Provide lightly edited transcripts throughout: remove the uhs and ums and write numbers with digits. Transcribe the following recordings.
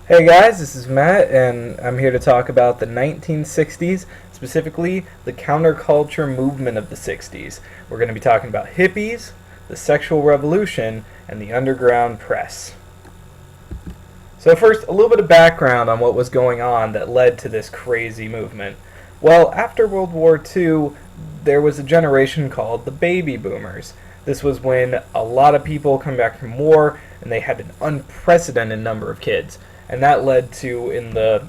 Hey guys, this is Matt, and I'm here to talk about the 1960s, specifically the counterculture movement of the 60s. We're going to be talking about hippies, the sexual revolution, and the underground press. So, first, a little bit of background on what was going on that led to this crazy movement. Well, after World War II, there was a generation called the baby boomers. This was when a lot of people come back from war and they had an unprecedented number of kids. And that led to, in the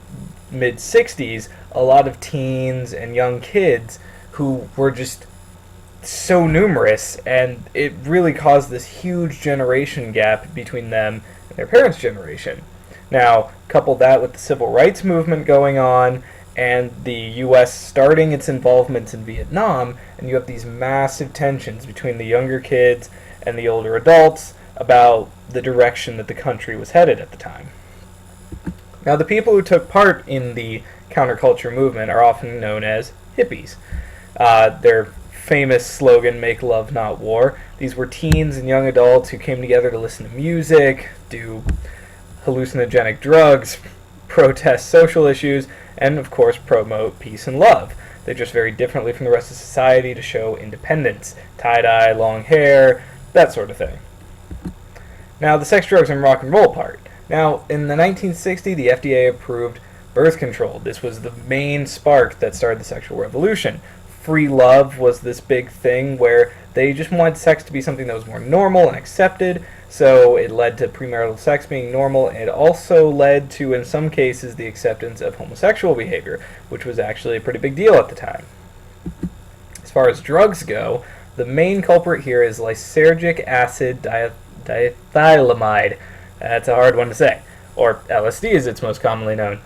mid 60s, a lot of teens and young kids who were just so numerous, and it really caused this huge generation gap between them and their parents' generation. Now, couple that with the civil rights movement going on and the U.S. starting its involvement in Vietnam, and you have these massive tensions between the younger kids and the older adults about the direction that the country was headed at the time. Now, the people who took part in the counterculture movement are often known as hippies. Their famous slogan, "Make love, not war." These were teens and young adults who came together to listen to music, do hallucinogenic drugs, protest social issues, and of course promote peace and love. They dress very differently from the rest of society to show independence. Tie-dye, long hair, that sort of thing. Now, the sex, drugs, and rock and roll part. Now, in the 1960s, the FDA approved birth control. This was the main spark that started the sexual revolution. Free love was this big thing where they just wanted sex to be something that was more normal and accepted, so it led to premarital sex being normal. It also led to, in some cases, the acceptance of homosexual behavior, which was actually a pretty big deal at the time. As far as drugs go, the main culprit here is lysergic acid diethylamide. That's a hard one to say. Or LSD as it's most commonly known.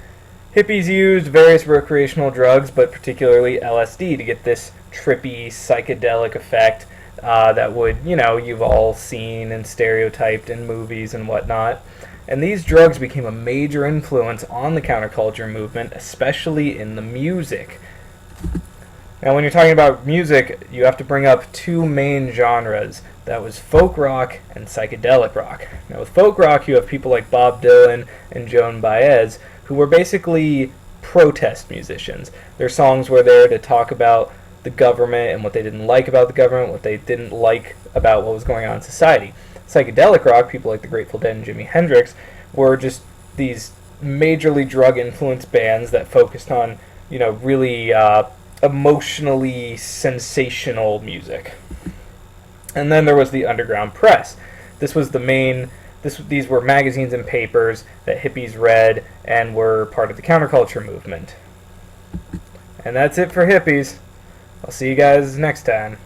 Hippies used various recreational drugs, but particularly LSD, to get this trippy, psychedelic effect that would, you've all seen and stereotyped in movies and whatnot. And these drugs became a major influence on the counterculture movement, especially in the music. Now, when you're talking about music, you have to bring up two main genres. That was folk rock and psychedelic rock. Now, with folk rock, you have people like Bob Dylan and Joan Baez, who were basically protest musicians. Their songs were there to talk about the government and what they didn't like about the government, what they didn't like about what was going on in society. Psychedelic rock, people like the Grateful Dead and Jimi Hendrix, were just these majorly drug-influenced bands that focused on, really emotionally sensational music. And then there was the underground press. This was the main. These were magazines and papers that hippies read and were part of the counterculture movement. And that's it for hippies. I'll see you guys next time.